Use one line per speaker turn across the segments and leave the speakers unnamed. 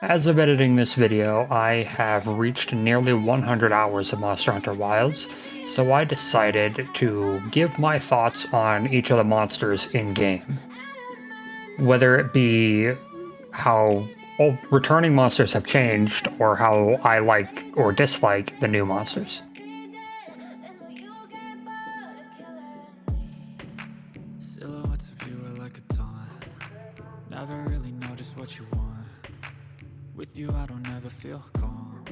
As of editing this video, I have reached nearly 100 hours of Monster Hunter Wilds, so I decided to give my thoughts on each of the monsters in-game. Whether it be how returning monsters have changed, or how I like or dislike the new monsters.
Silhouettes of you are like a taunt. Never really know just what you want. With you I don't ever feel calm.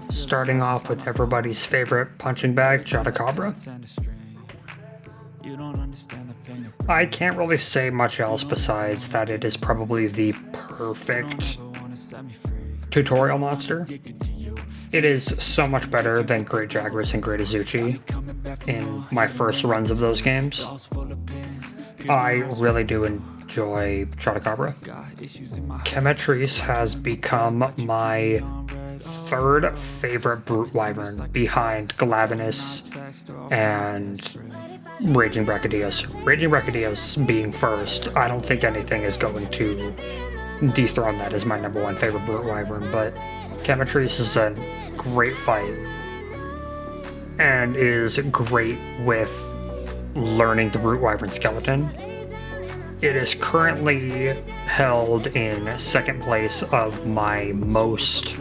Starting off with everybody's favorite punching bag, Chotacabra. I can't really say much else besides that it is probably the perfect tutorial monster. It is so much better than Great Jagras and Great Azuchi in my first runs of those games. I really do enjoy Chotacabra. Chemetrice has become my third favorite Brute Wyvern behind Glavenus and Raging Brachydios. Raging Brachydios being first, I don't think anything is going to dethrone that as my number one favorite Brute Wyvern, but Chemetrice is a great fight and is great with learning the Brute Wyvern skeleton. It is currently held in second place of my most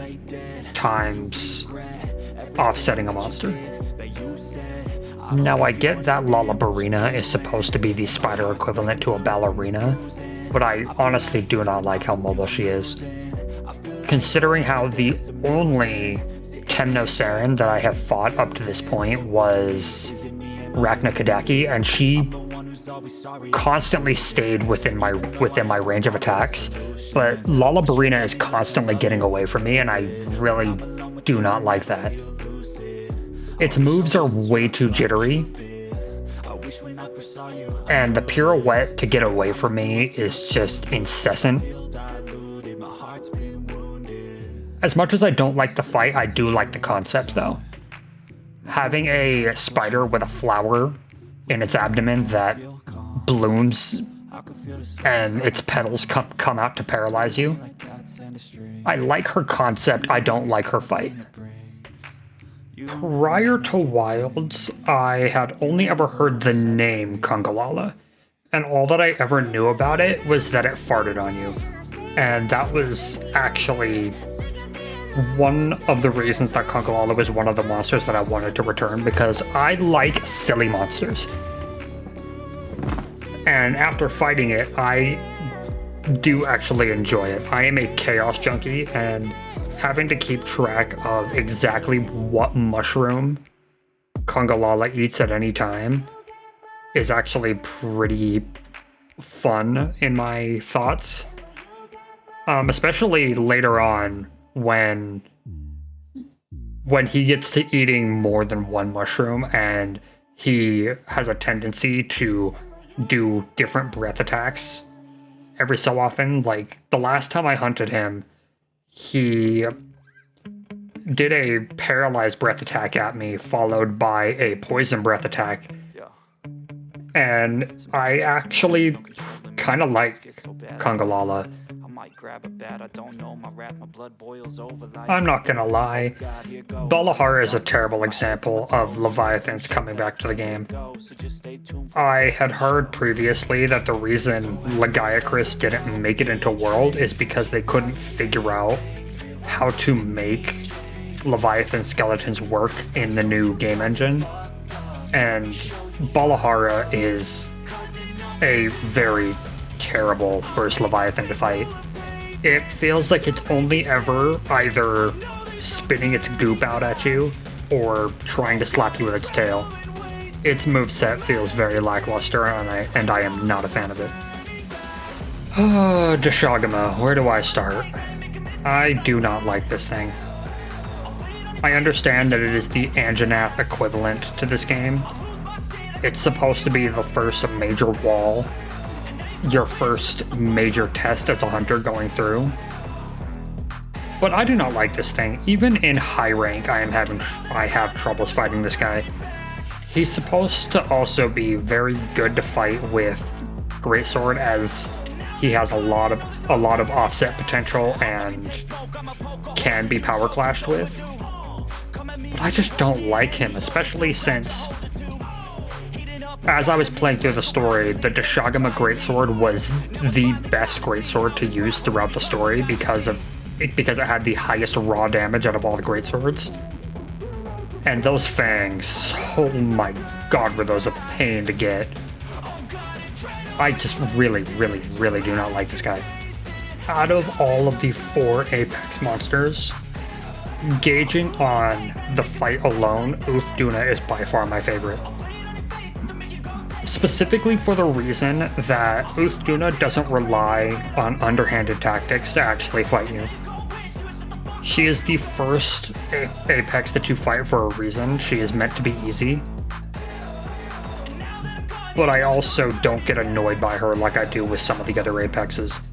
times offsetting a monster. Now I get that Lollabarina is supposed to be the spider equivalent to a ballerina, but I honestly do not like how mobile she is. Considering how the only Temnoceran that I have fought up to this point was Rachna Kadaki, and she constantly stayed within my range of attacks, but Lollabarina is constantly getting away from me, and I really do not like that. Its moves are way too jittery, and the pirouette to get away from me is just incessant. As much as I don't like the fight, I do like the concept though. Having a spider with a flower in its abdomen that blooms and its petals come out to paralyze you. I like her concept, I don't like her fight. Prior to Wilds, I had only ever heard the name Congalala, and all that I ever knew about it was that it farted on you. And that was actually one of the reasons that Congalala was one of the monsters that I wanted to return, because I like silly monsters. And after fighting it, I do actually enjoy it. I am a chaos junkie, and having to keep track of exactly what mushroom Congalala eats at any time is actually pretty fun in my thoughts. Especially later on when he gets to eating more than one mushroom, and he has a tendency to do different breath attacks every so often. Like the last time I hunted him, he did a paralyzed breath attack at me, followed by a poison breath attack. And I actually kind of like Congalala. I'm not gonna lie, Balahara is a terrible example of Leviathans coming back to the game. I had heard previously that the reason Lagiacrus didn't make it into World is because they couldn't figure out how to make Leviathan skeletons work in the new game engine. And Balahara is a very terrible first Leviathan to fight. It feels like it's only ever either spitting its goop out at you or trying to slap you with its tail. Its moveset feels very lackluster, and I am not a fan of it. Deshagama, where do I start? I do not like this thing. I understand that it is the Anjanath equivalent to this game. It's supposed to be the first major wall, your first major test as a hunter going through. But I do not like this thing. Even in high rank, I have troubles fighting this guy. He's supposed to also be very good to fight with Greatsword, as he has a lot of offset potential and can be power clashed with. But I just don't like him, especially since, as I was playing through the story, the Deshagama Greatsword was the best greatsword to use throughout the story because it had the highest raw damage out of all the greatswords. And those fangs, oh my god, were those a pain to get. I just really, really, really do not like this guy. Out of all of the 4 Apex monsters, gauging on the fight alone, Uthduna is by far my favorite. Specifically for the reason that Uthduna doesn't rely on underhanded tactics to actually fight you. She is the first Apex that you fight for a reason. She is meant to be easy. But I also don't get annoyed by her like I do with some of the other Apexes.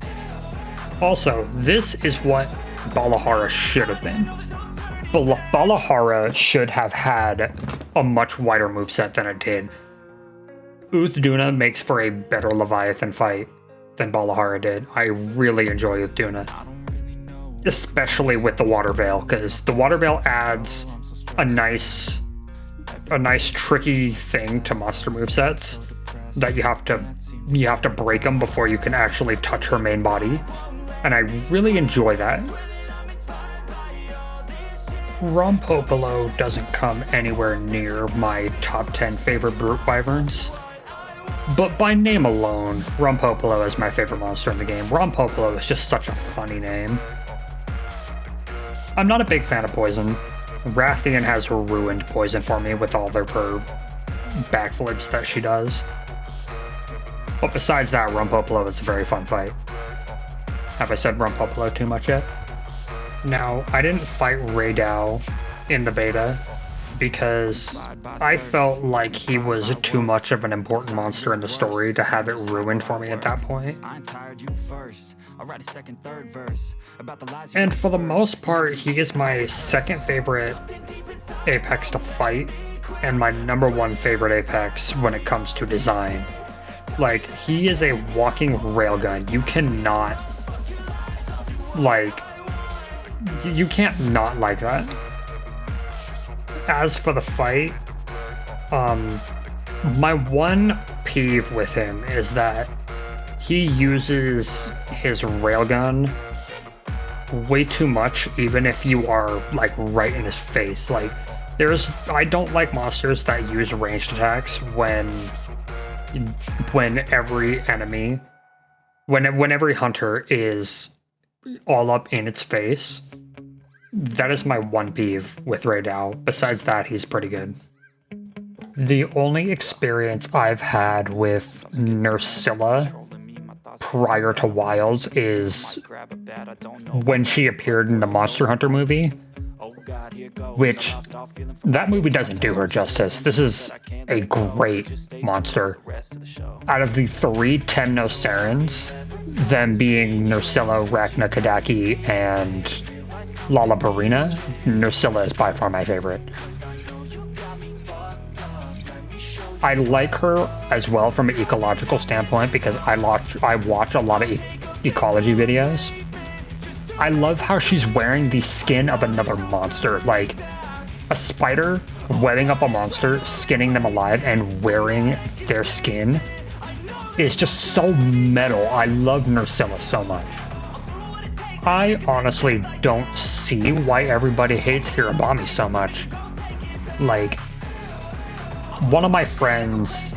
Also, this is what Balahara should have been. Balahara should have had a much wider moveset than it did. Uthduna makes for a better Leviathan fight than Balahara did. I really enjoy Uthduna. Especially with the Water Veil, because the Water Veil adds a nice tricky thing to monster movesets that you have to break them before you can actually touch her main body, and I really enjoy that. Rompopolo doesn't come anywhere near my top 10 favorite brute wyverns, but by name alone, Rompopolo is my favorite monster in the game. Rompopolo is just such a funny name. I'm not a big fan of poison. Rathian has ruined poison for me with all of her backflips that she does. But besides that, Rompopolo is a very fun fight. Have I said Rompopolo too much yet? Now, I didn't fight Raydao in the beta because I felt like he was too much of an important monster in the story to have it ruined for me at that point. And for the most part, he is my second favorite Apex to fight and my number 1 favorite Apex when it comes to design. Like, he is a walking railgun. You cannot, like, you can't not like that. As for the fight, my one peeve with him is that he uses his railgun way too much, even if you are, like, right in his face. Like, I don't like monsters that use ranged attacks when every enemy, when every hunter is all up in its face. That is my one peeve with Raydao. Besides that, he's pretty good. The only experience I've had with Nursilla prior to Wilds is when she appeared in the Monster Hunter movie, which that movie doesn't do her justice. This is a great monster. Out of the 3 Temnocerans, them being Nursilla, Rachna Kadaki, and Lalabarina, Nursilla is by far my favorite. I like her as well from an ecological standpoint because I watch a lot of ecology videos. I love how she's wearing the skin of another monster, like a spider webbing up a monster, skinning them alive, and wearing their skin is just so metal. I love Nursilla so much. I honestly don't see why everybody hates Hirabami so much. Like, one of my friends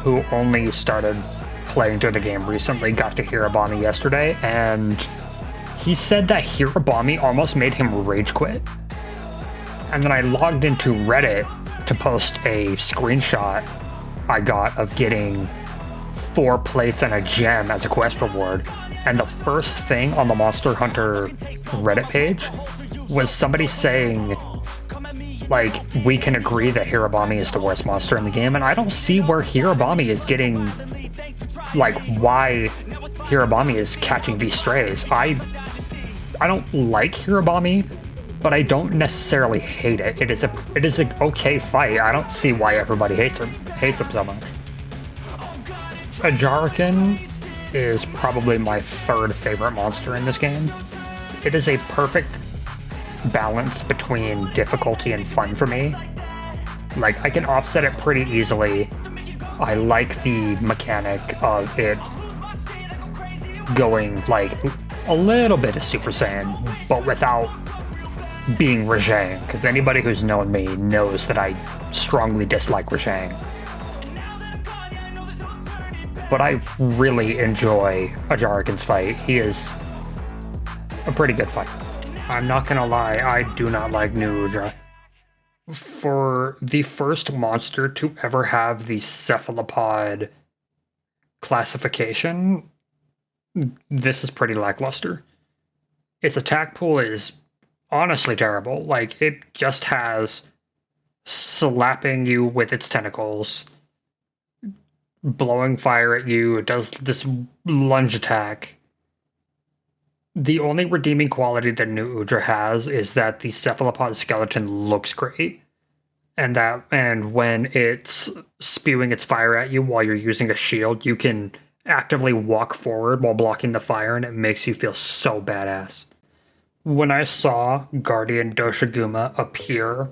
who only started playing through the game recently got to Hirabami yesterday, and he said that Hirabami almost made him rage quit. And then I logged into Reddit to post a screenshot I got of getting 4 plates and a gem as a quest reward. And the first thing on the Monster Hunter Reddit page was somebody saying, like, we can agree that Hirabami is the worst monster in the game, and I don't see where Hirabami is getting, like, why Hirabami is catching these strays. I don't like Hirabami, but I don't necessarily hate it. It is an okay fight. I don't see why everybody hates him so much. Ajarakan is probably my third favorite monster in this game. It is a perfect balance between difficulty and fun for me. Like, I can offset it pretty easily. I like the mechanic of it going like a little bit of Super Saiyan, but without being Rajang, because anybody who's known me knows that I strongly dislike Rajang. But I really enjoy Ajarakan's fight. He is a pretty good fight. I'm not gonna lie, I do not like Nu Udra. For the first monster to ever have the cephalopod classification, this is pretty lackluster. Its attack pool is honestly terrible. Like, it just has slapping you with its tentacles, blowing fire at you. It does this lunge attack. The only redeeming quality that Nu Udra has is that the cephalopod skeleton looks great. And when it's spewing its fire at you while you're using a shield, you can actively walk forward while blocking the fire, and it makes you feel so badass. When I saw Guardian Doshiguma appear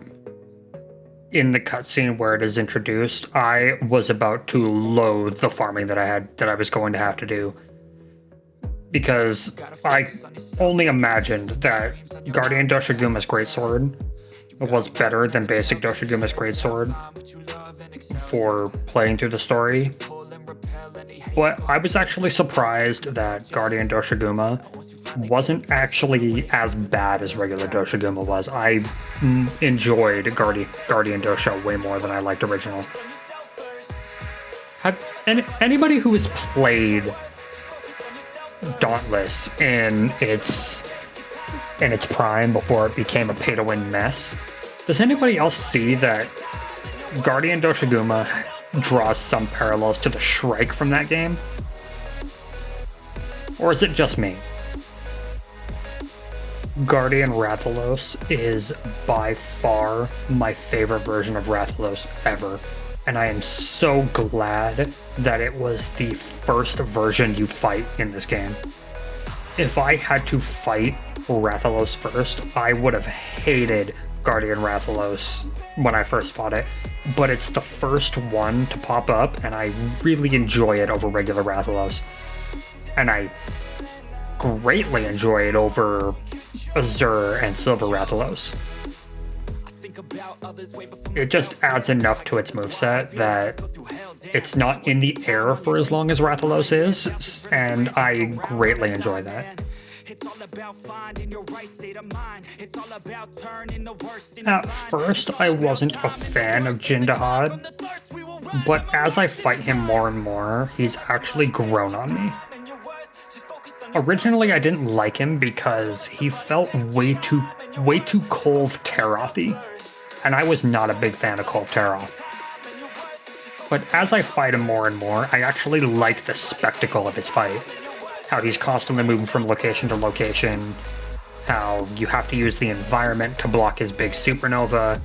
in the cutscene where it is introduced, I was about to loathe the farming that I was going to have to do. Because I only imagined that Guardian Doshiguma's greatsword was better than basic Doshiguma's greatsword for playing through the story. But I was actually surprised that Guardian Doshiguma wasn't actually as bad as regular Doshiguma was. I enjoyed Guardian Dosha way more than I liked original. Anybody who has played Dauntless in its prime before it became a pay-to-win mess, does anybody else see that Guardian Doshiguma draws some parallels to the Shrike from that game? Or is it just me? Guardian Rathalos is by far my favorite version of Rathalos ever, and I am so glad that it was the first version you fight in this game. If I had to fight Rathalos first, I would have hated Guardian Rathalos when I first fought it, but it's the first one to pop up, and I really enjoy it over regular Rathalos. And I greatly enjoy it over Azure and Silver Rathalos. It just adds enough to its moveset that it's not in the air for as long as Rathalos is, and I greatly enjoy that. At first, I wasn't a fan of Jindahad, but as I fight him more and more, he's actually grown on me. Originally, I didn't like him because he felt way too Kolv Terothy, and I was not a big fan of Kolv Teroth. But as I fight him more and more, I actually like the spectacle of his fight. How he's constantly moving from location to location, how you have to use the environment to block his big supernova.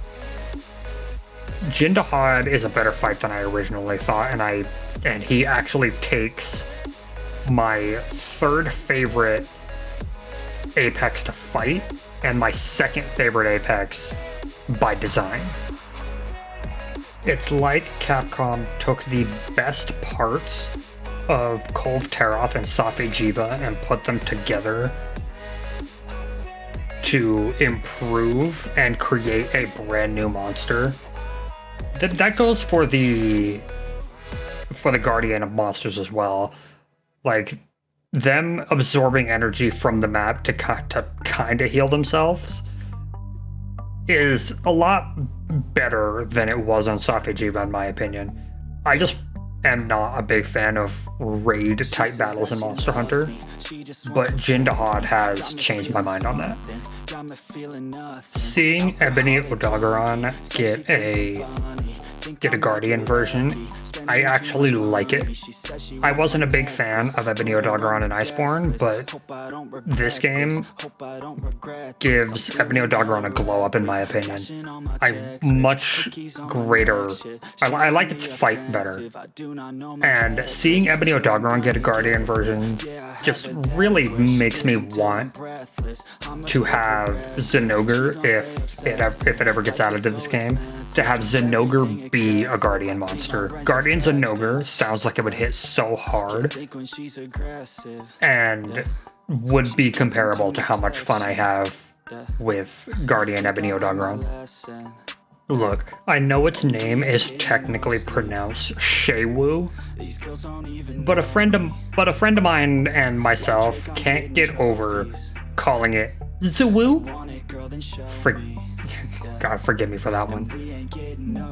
Jindahad is a better fight than I originally thought, and he actually takes my third favorite Apex to fight and my second favorite Apex by design. It's like Capcom took the best parts of Kolv Teroth and Safi Jiva and put them together to improve and create a brand new monster. That goes for the Guardian of Monsters as well. Like, them absorbing energy from the map to kind of heal themselves is a lot better than it was on Safi Jiva, in my opinion. I just am not a big fan of raid-type battles in Monster Hunter, but Jindahad has changed my mind on that. Seeing Ebony Odogaron get a Guardian version I actually like it. I wasn't a big fan of Ebony Doggeron and Iceborne, but this game gives Ebony Doggeron a glow up in my opinion. I like its fight better. And seeing Ebony Doggeron get a Guardian version just really makes me want to have Zinogre, if it ever gets added to this game, to have Zinogre be a Guardian monster. Guardian Zinogre sounds like it would hit so hard and would be comparable to how much fun I have with Guardian Ebony Doggeron. Look, I know its name is technically pronounced Shewu, but a friend of mine and myself can't get over calling it Zawoo. God, forgive me for that one.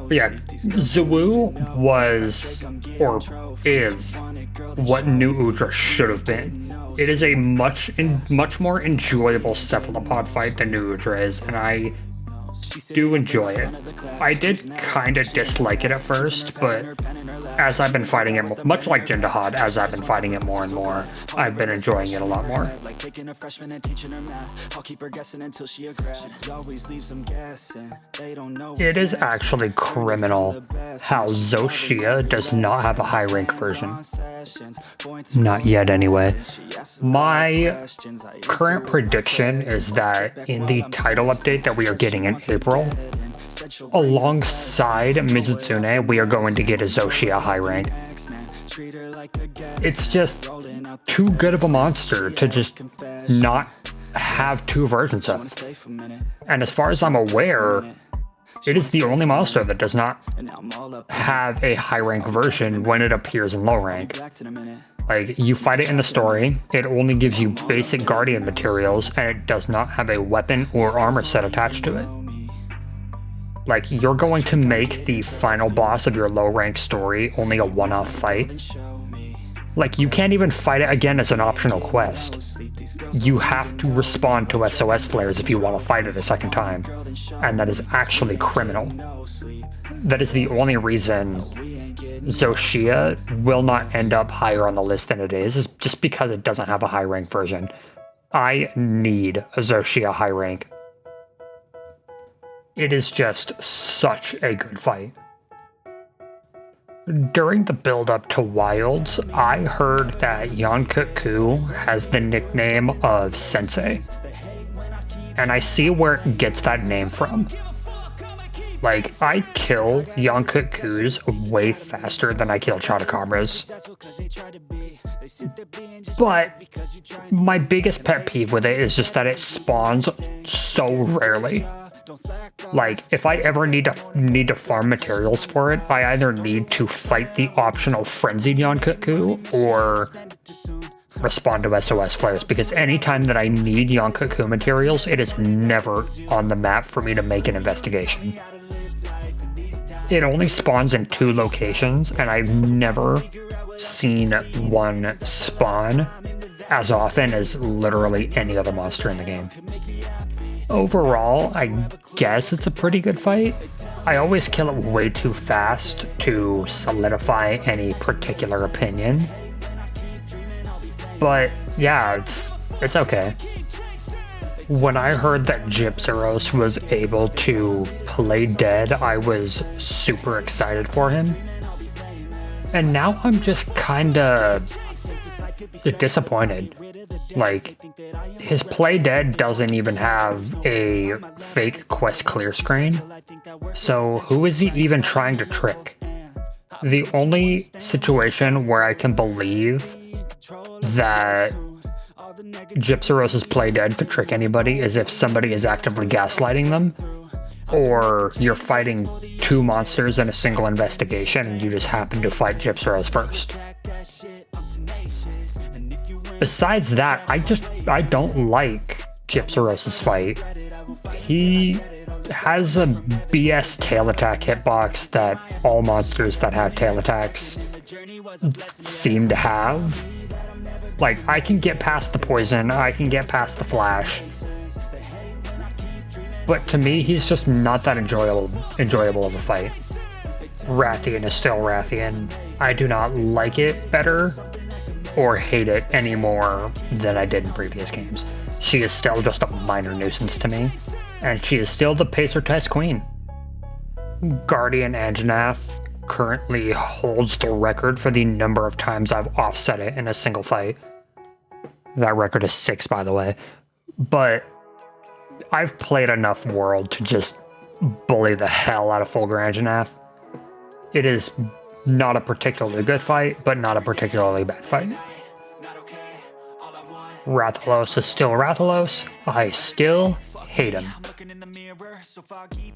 But yeah, Zawoo was, or is, what Nu Udra should have been. It is a much more enjoyable cephalopod fight than Nu Udra is, and I do enjoy it. I did kind of dislike it at first, but as I've been fighting it, much like Jindahad, as I've been fighting it more and more, I've been enjoying it a lot more. It is actually criminal how Zoshia does not have a high rank version. Not yet anyway. My current prediction is that in the title update that we are getting in April, alongside Mizutsune, we are going to get a Zoshia high rank. It's just too good of a monster to just not have two versions of. And as far as I'm aware, it is the only monster that does not have a high rank version when it appears in low rank. Like, you fight it in the story, it only gives you basic Guardian materials, and it does not have a weapon or armor set attached to it. Like, you're going to make the final boss of your low rank story only a one-off fight. Like, you can't even fight it again as an optional quest. You have to respond to SOS flares if you want to fight it a second time, and that is actually criminal. That is the only reason Zoshia will not end up higher on the list than it is just because it doesn't have a high rank version. I need a Zoshia high rank. It is just such a good fight. During the build-up to Wilds, I heard that Yankut-Ku has the nickname of Sensei. And I see where it gets that name from. Like, I kill Yankut-Kus way faster than I kill Chotacabras. But my biggest pet peeve with it is just that it spawns so rarely. Like, if I ever need to farm materials for it, I either need to fight the optional frenzied Yankut-Ku or respond to SOS flares, because anytime that I need Yankut-Ku materials, it is never on the map for me to make an investigation. It only spawns in 2 locations, and I've never seen one spawn as often as literally any other monster in the game. Overall, I guess it's a pretty good fight. I always kill it way too fast to solidify any particular opinion. But yeah, it's okay. When I heard that Gypsyros was able to play dead, I was super excited for him. And now I'm just kinda disappointed. Like, his play dead doesn't even have a fake quest clear screen, so who is he even trying to trick? The only situation where I can believe that Gypsyros' play dead could trick anybody is if somebody is actively gaslighting them, or you're fighting 2 monsters in a single investigation and you just happen to fight Gypsyros first. Besides that, I don't like Gypsyros' fight. He has a BS tail attack hitbox that all monsters that have tail attacks seem to have. Like, I can get past the poison, I can get past the flash, but to me, he's just not that enjoyable of a fight. Rathian is still Rathian. I do not like it better or hate it any more than I did in previous games. She is still just a minor nuisance to me, and she is still the Pacer Test Queen. Guardian Anjanath currently holds the record for the number of times I've offset it in a single fight. That record is 6, by the way. But I've played enough World to just bully the hell out of Fulgur Anjanath. It is not a particularly good fight, but not a particularly bad fight. Rathalos is still Rathalos. I still hate him.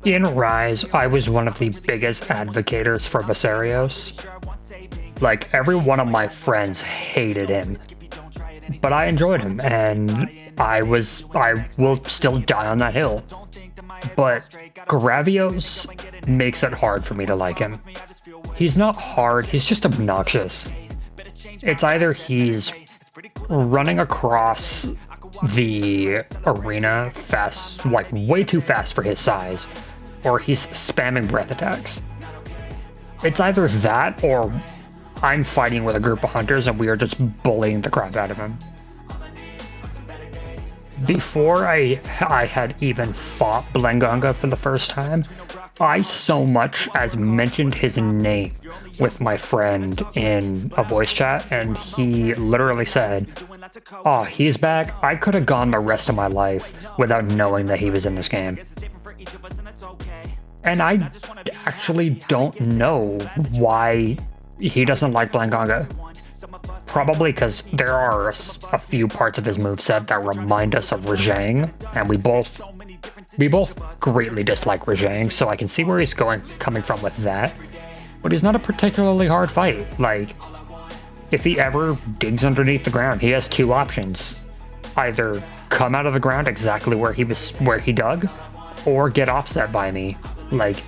In Rise, I was one of the biggest advocators for Viserios. Like, every one of my friends hated him. But I enjoyed him, and I will still die on that hill. But Gravios makes it hard for me to like him. He's not hard, he's just obnoxious. It's either he's running across the arena fast, like way too fast for his size, or he's spamming breath attacks. It's either that, or I'm fighting with a group of hunters and we are just bullying the crap out of him. Before I had even fought Blenganga for the first time, I so much as mentioned his name with my friend in a voice chat, and he literally said, "Oh, he's back. I could have gone the rest of my life without knowing that he was in this game." And I actually don't know why he doesn't like Blenganga. Probably because there are a few parts of his moveset that remind us of Rajang, and we both greatly dislike Rajang, so I can see where he's coming from with that. But he's not a particularly hard fight. Like, if he ever digs underneath the ground, he has two options. Either come out of the ground exactly where he dug, or get offset by me. Like,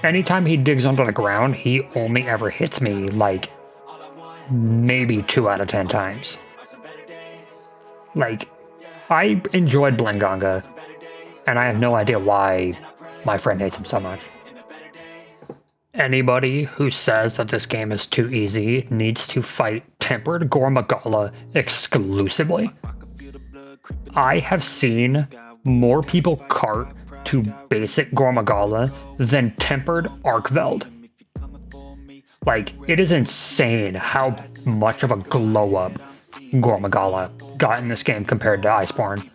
anytime he digs under the ground, he only ever hits me, like, maybe 2 out of 10 times. Like, I enjoyed Blenganga, and I have no idea why my friend hates him so much. Anybody who says that this game is too easy needs to fight Tempered Gormagala exclusively. I have seen more people cart to basic Gormagala than Tempered Arkveld. Like, it is insane how much of a glow-up Gormagala got in this game compared to Iceborne.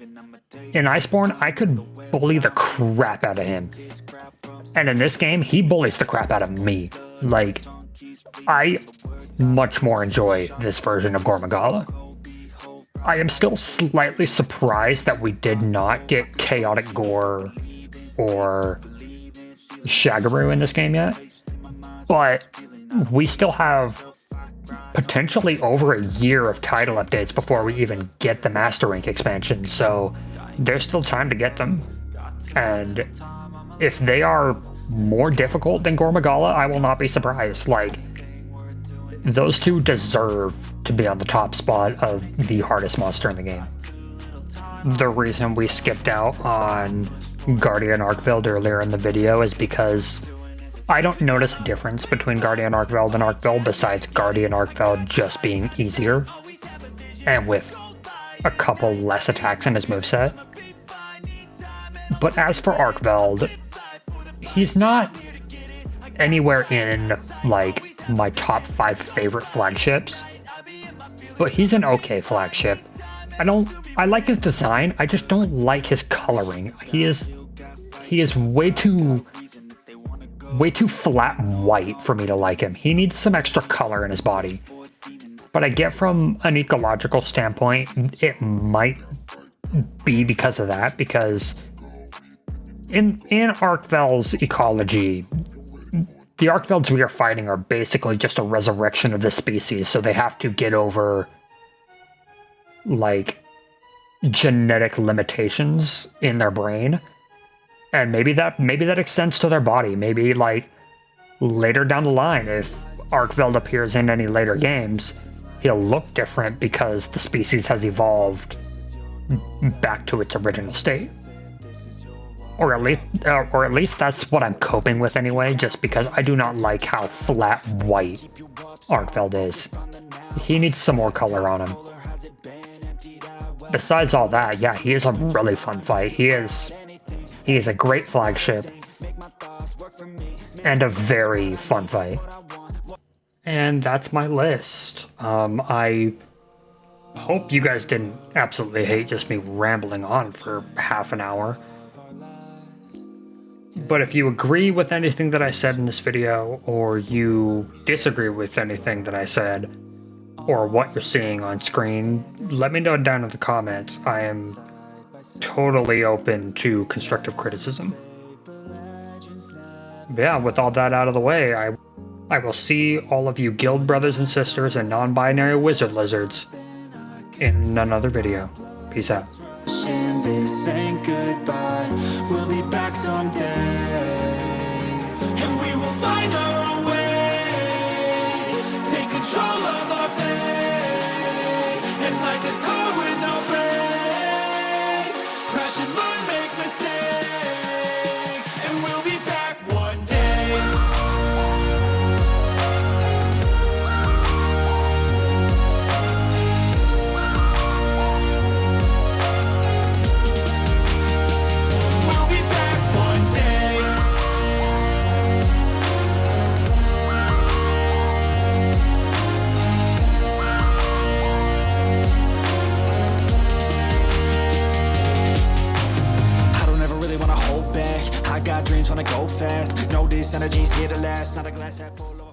In Iceborne, I could bully the crap out of him. And in this game, he bullies the crap out of me. Like, I much more enjoy this version of Gormagala. I am still slightly surprised that we did not get Chaotic Gore or Shagaru in this game yet. But we still have potentially over a year of title updates before we even get the Master Rank expansion, so there's still time to get them. And if they are more difficult than Gormagala, I will not be surprised. Like, those two deserve to be on the top spot of the hardest monster in the game. The reason we skipped out on Guardian Arkveld earlier in the video is because I don't notice a difference between Guardian Arkveld and Arkveld besides Guardian Arkveld just being easier and with a couple less attacks in his moveset. But as for Arkveld, he's not anywhere in, like, my top 5 favorite flagships, but he's an okay flagship. I like his design, I just don't like his coloring. He is way too flat white for me to like him. He needs some extra color in his body. But I get from an ecological standpoint, it might be because of that, because in Arkveld's ecology, the Arkvelds we are fighting are basically just a resurrection of the species, so they have to get over, like, genetic limitations in their brain. And maybe that extends to their body. Maybe, like, later down the line, if Arkveld appears in any later games, he'll look different because the species has evolved back to its original state. or at least that's what I'm coping with anyway, just because I do not like how flat white Arkfeld is. He needs some more color on him. Besides all that, yeah, he is a really fun fight. He is a great flagship and a very fun fight. And that's my list. I hope you guys didn't absolutely hate just me rambling on for half an hour. But if you agree with anything that I said in this video, or you disagree with anything that I said, or what you're seeing on screen, let me know down in the comments. I am totally open to constructive criticism. Yeah, with all that out of the way, I will see all of you guild brothers and sisters and non-binary wizard lizards in another video. Peace out.
This ain't goodbye. We'll be back someday, and we will find our own way. Take control of our fate, and like a car with no brakes, crash and learn, make mistakes, and we'll be back one day. I got dreams, wanna go fast. Know this energy's here to last. Not a glass half full.